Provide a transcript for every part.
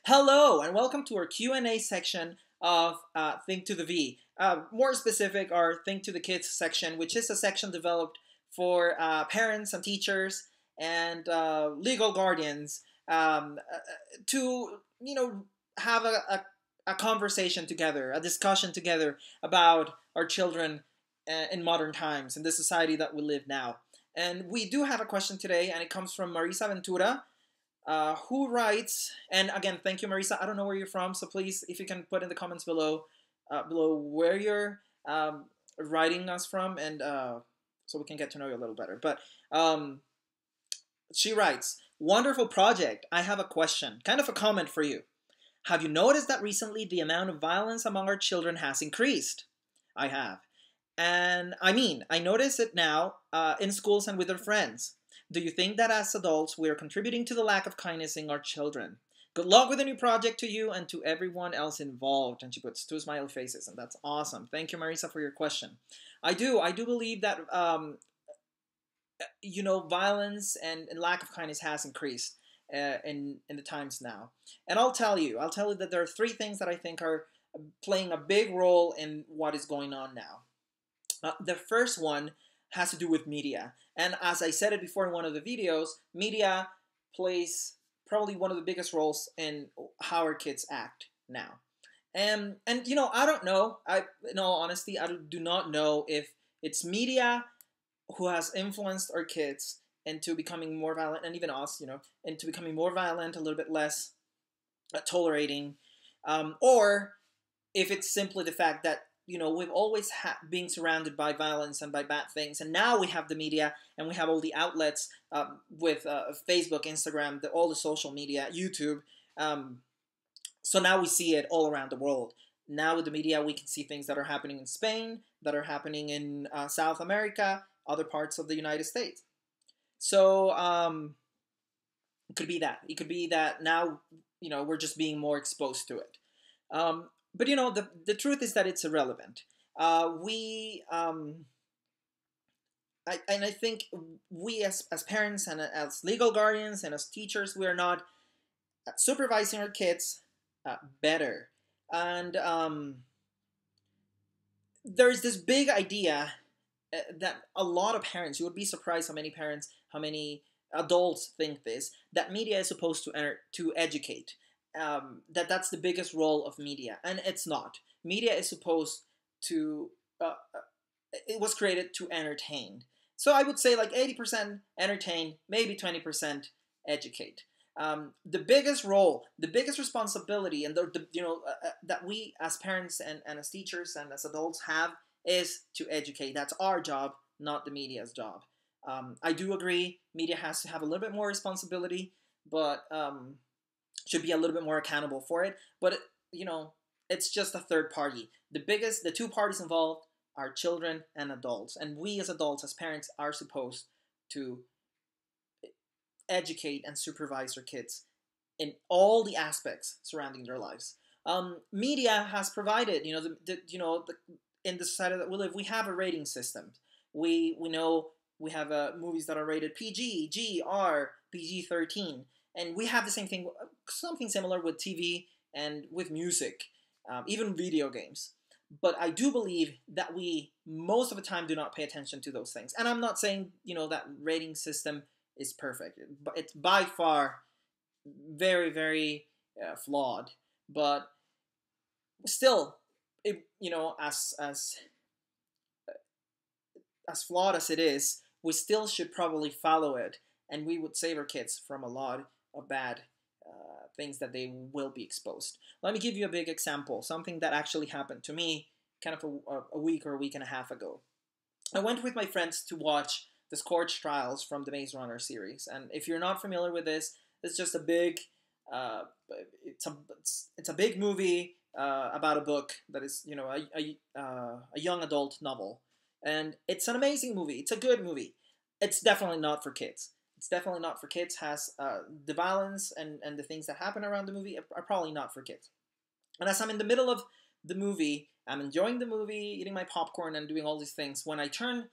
Hello and welcome to our Q&A section of Think to the V. More specific, our Think to the Kids section, which is a section developed for parents and teachers and legal guardians to, have a conversation together, a discussion together about our children in modern times, in the society that we live now. And we do have a question today, and it comes from Marisa Ventura, who writes, and again, thank you, Marisa. I don't know where you're from, so please, if you can put in the comments below where you're writing us from, and so we can get to know you a little better. But she writes, "Wonderful project. I have a question, kind of a comment for you. Have you noticed that recently the amount of violence among our children has increased?" I have. And I notice it now in schools and with their friends. Do you think that as adults we are contributing to the lack of kindness in our children? Good luck with the new project to you and to everyone else involved. And she puts two smiley faces, and that's awesome. Thank you, Marisa, for your question. I do believe that violence and lack of kindness has increased in the times now. And I'll tell you that there are three things that I think are playing a big role in what is going on now. The first one has to do with media. And as I said it before in one of the videos, media plays probably one of the biggest roles in how our kids act now. And I don't know. In all honesty, I do not know if it's media who has influenced our kids into becoming more violent, and even us, into becoming more violent, a little bit less tolerating, or if it's simply the fact that we've always been surrounded by violence and by bad things, and now we have the media and we have all the outlets with Facebook, Instagram, all the social media, YouTube. So now we see it all around the world. Now with the media, we can see things that are happening in Spain, that are happening in South America, other parts of the United States. So it could be that. It could be that now we're just being more exposed to it. But the truth is that it's irrelevant. I think we as parents and as legal guardians and as teachers, we are not supervising our kids better. And there's this big idea that a lot of parents, you would be surprised how many adults think this, that media is supposed to educate. That's the biggest role of media, and it's not. Media is supposed to. It was created to entertain. So I would say like 80% entertain, maybe 20% educate. The biggest role, the biggest responsibility, and that we as parents and as teachers and as adults have is to educate. That's our job, not the media's job. I do agree, media has to have a little bit more responsibility, but should be a little bit more accountable for it. But it's just a third party. The two parties involved are children and adults, and we as adults, as parents, are supposed to educate and supervise our kids in all the aspects surrounding their lives. Media has provided, in the society that we live, we have a rating system. We know we have movies that are rated PG, G, R, PG-13. And we have the same thing, something similar with TV and with music, even video games. But I do believe that we, most of the time, do not pay attention to those things. And I'm not saying, that rating system is perfect. But it's by far very, very flawed. But still, as flawed as it is, we still should probably follow it. And we would save our kids from a lot of bad things that they will be exposed. Let me give you a big example, something that actually happened to me kind of a week or a week and a half ago. I went with my friends to watch the Scorch Trials from the Maze Runner series, and if you're not familiar with this, it's just a big, it's a big movie about a book that is, a young adult novel, and it's an amazing movie. It's a good movie. It's definitely not for kids. It's definitely not for kids. Has the violence and the things that happen around the movie are probably not for kids. And as I'm in the middle of the movie, I'm enjoying the movie, eating my popcorn and doing all these things. When I turn,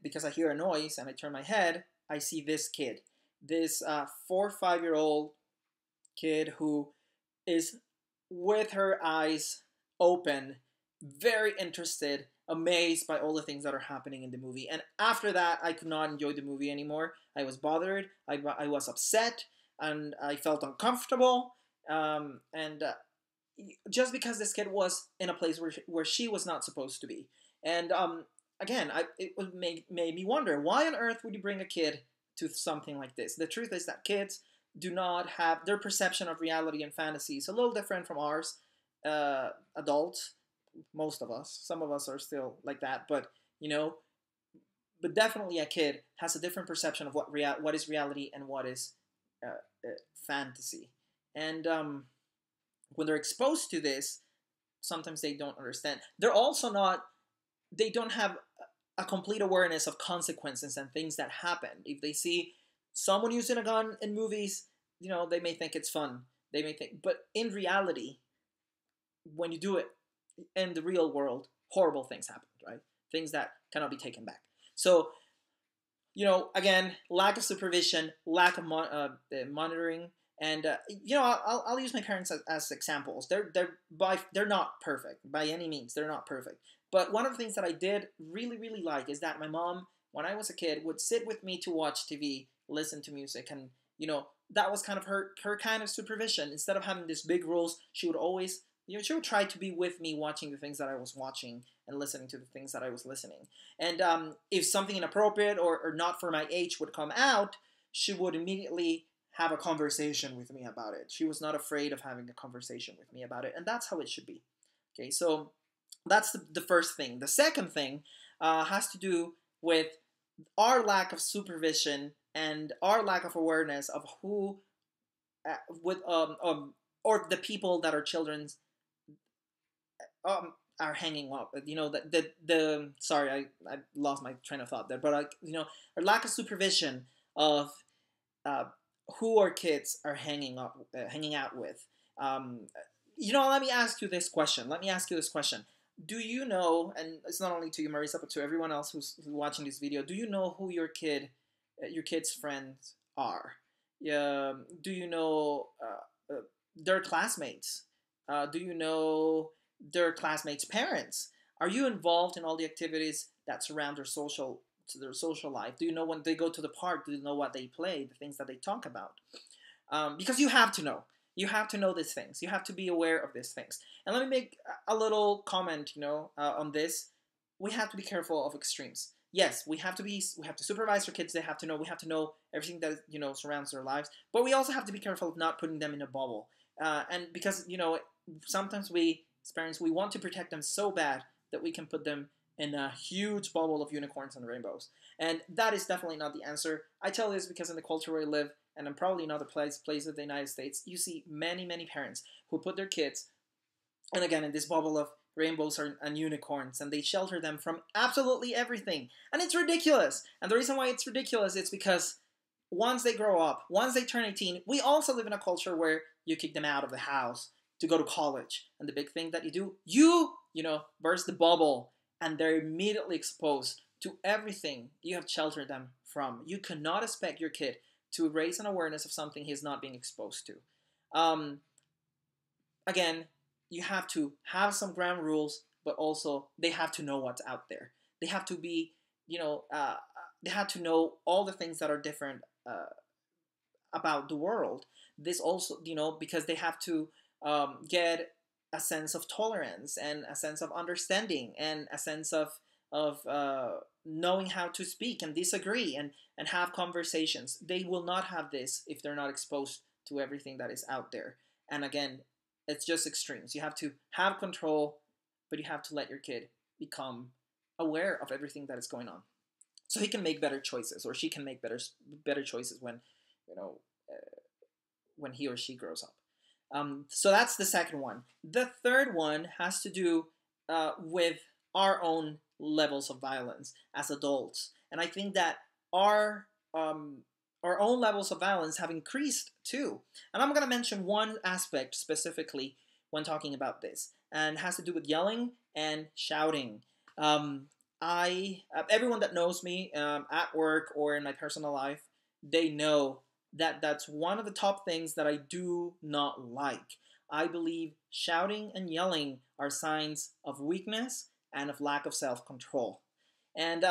because I hear a noise and I turn my head, I see this kid, this 4 or 5 year old kid who is with her eyes open, very interested, amazed by all the things that are happening in the movie. And after that, I could not enjoy the movie anymore. I was bothered, I was upset, and I felt uncomfortable. And just because this kid was in a place where she was not supposed to be. And again, made me wonder, why on earth would you bring a kid to something like this? The truth is that kids do not have, their perception of reality and fantasy is a little different from ours. Adults, most of us, some of us are still like that, but you know, but definitely a kid has a different perception of what is reality and what is fantasy. And when they're exposed to this, sometimes they don't understand. They're also not, they don't have a complete awareness of consequences and things that happen. If they see someone using a gun in movies, you know, they may think it's fun. They may think, but in reality, when you do it in the real world, horrible things happen, right? Things that cannot be taken back. So, you know, again, lack of supervision, lack of monitoring, and you know, I'll use my parents as examples. They're not perfect by any means. They're not perfect. But one of the things that I did really like is that my mom, when I was a kid, would sit with me to watch TV, listen to music, and you know, that was kind of her kind of supervision. Instead of having these big rules, she would always, you know, she would try to be with me watching the things that I was watching and listening to the things that I was listening. And if something inappropriate or not for my age would come out, she would immediately have a conversation with me about it. She was not afraid of having a conversation with me about it. And that's how it should be. Okay, so that's the first thing. The second thing has to do with our lack of supervision and our lack of awareness of who, with or the people that our children's are hanging up. You know, the sorry, I lost my train of thought there, but you know, our lack of supervision of who our kids are hanging out with. You know, let me ask you this question. Do you know, and it's not only to you, Marisa, but to everyone else who's watching this video, do you know who your kid's friends are? Do you know their classmates? Do you know their classmates' parents? Are you involved in all the activities that surround their social life? Do you know when they go to the park? Do you know what they play? The things that they talk about? Because you have to know. You have to know these things. You have to be aware of these things. And let me make a little comment, you know, on this. We have to be careful of extremes. Yes, we have to supervise our kids. They have to know. We have to know everything that, you know, surrounds their lives. But we also have to be careful of not putting them in a bubble. And because, you know, sometimes we, as parents, we want to protect them so bad that we can put them in a huge bubble of unicorns and rainbows. And that is definitely not the answer. I tell this because in the culture where I live, and I'm probably in other places of the United States, you see many parents who put their kids, and again, in this bubble of rainbows and unicorns, and they shelter them from absolutely everything. And it's ridiculous. And the reason why it's ridiculous is because once they grow up, once they turn 18, we also live in a culture where you kick them out of the house to go to college. And the big thing that you do, you know, burst the bubble, and they're immediately exposed to everything you have sheltered them from. You cannot expect your kid to raise an awareness of something he's not being exposed to. Again, you have to have some ground rules, but also they have to know what's out there. They have to be, you know, they have to know all the things that are different about the world. This also, you know, because they have to get a sense of tolerance and a sense of understanding and a sense of knowing how to speak and disagree and have conversations. They will not have this if they're not exposed to everything that is out there. And again, it's just extremes. You have to have control, but you have to let your kid become aware of everything that is going on, so he can make better choices, or she can make better choices when, you know, when he or she grows up. So that's the second one. The third one has to do with our own levels of violence as adults, and I think that our own levels of violence have increased too. And I'm going to mention one aspect specifically when talking about this, and it has to do with yelling and shouting. Everyone that knows me at work or in my personal life, they know That's one of the top things that I do not like. I believe shouting and yelling are signs of weakness and of lack of self-control. And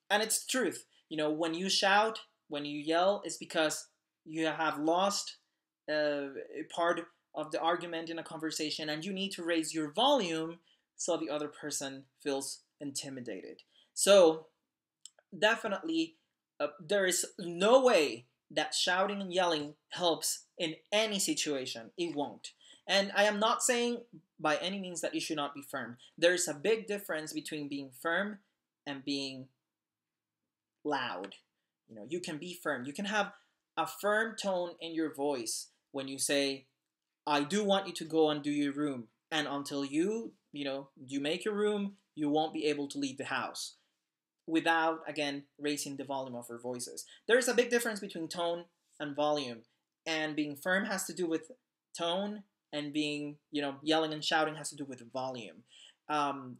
it's the truth. When you shout, when you yell, it's because you have lost a part of the argument in a conversation, and you need to raise your volume so the other person feels intimidated. So definitely, there is no way that shouting and yelling helps in any situation. It won't. And I am not saying by any means that you should not be firm. There's a big difference between being firm and being loud. You can be firm. You can have a firm tone in your voice when you say, I do want you to go and do your room. And until you make your room, you won't be able to leave the house, without, again, raising the volume of our voices. There is a big difference between tone and volume. And being firm has to do with tone, and being, yelling and shouting has to do with volume. And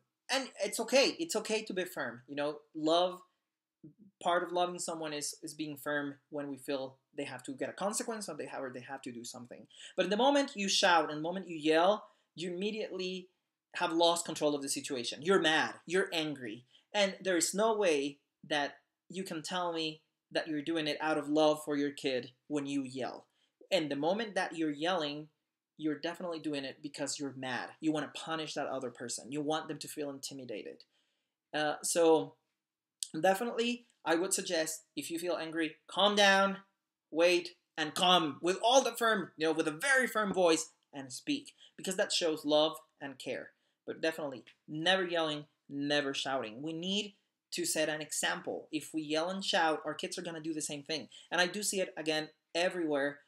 it's okay. It's okay to be firm. Love, part of loving someone is being firm when we feel they have to get a consequence, or they have to do something. But the moment you shout and the moment you yell, you immediately have lost control of the situation. You're mad. You're angry. And there is no way that you can tell me that you're doing it out of love for your kid when you yell. And the moment that you're yelling, you're definitely doing it because you're mad. You want to punish that other person. You want them to feel intimidated. So definitely, I would suggest, if you feel angry, calm down, wait, and come with all the firm, with a very firm voice, and speak, because that shows love and care. But definitely, never yelling, never shouting. We need to set an example. If we yell and shout, our kids are going to do the same thing. And I do see it, again, everywhere.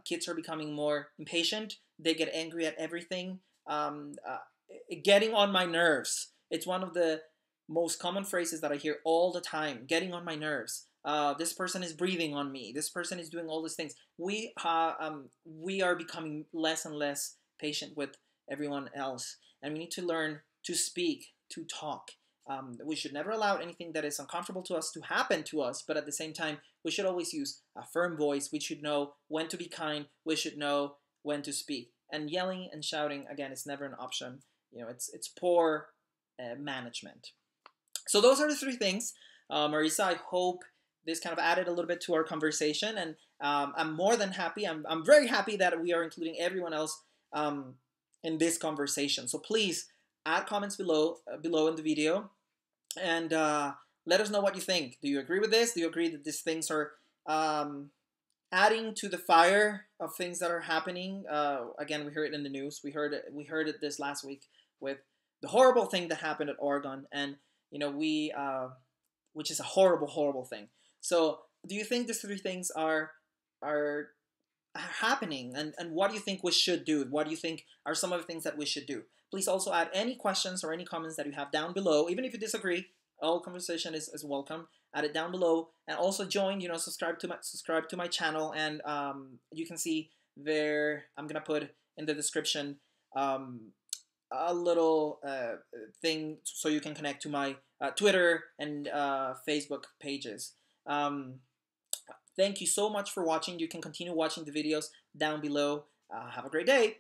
Kids are becoming more impatient. They get angry at everything. Getting on my nerves. It's one of the most common phrases that I hear all the time. Getting on my nerves. This person is breathing on me. This person is doing all these things. We are becoming less and less patient with everyone else. And we need to learn to speak, to talk. We should never allow anything that is uncomfortable to us to happen to us, but at the same time, we should always use a firm voice. We should know when to be kind. We should know when to speak. And yelling and shouting, again, is never an option. It's poor management. So those are the three things. Marisa, I hope this kind of added a little bit to our conversation, and I'm more than happy. I'm very happy that we are including everyone else in this conversation. So please add comments below in the video, and let us know what you think. Do you agree with this? Do you agree that these things are adding to the fire of things that are happening? Again, we heard it in the news. We heard it this last week with the horrible thing that happened at Oregon, and which is a horrible, horrible thing. So, do you think these three things are happening, and what do you think we should do? What do you think are some of the things that we should do? Please also add any questions or any comments that you have down below. Even if you disagree, all conversation is welcome. Add it down below, and also join. Subscribe to my channel, and you can see there. I'm gonna put in the description a little thing so you can connect to my Twitter and Facebook pages. Thank you so much for watching. You can continue watching the videos down below. Have a great day.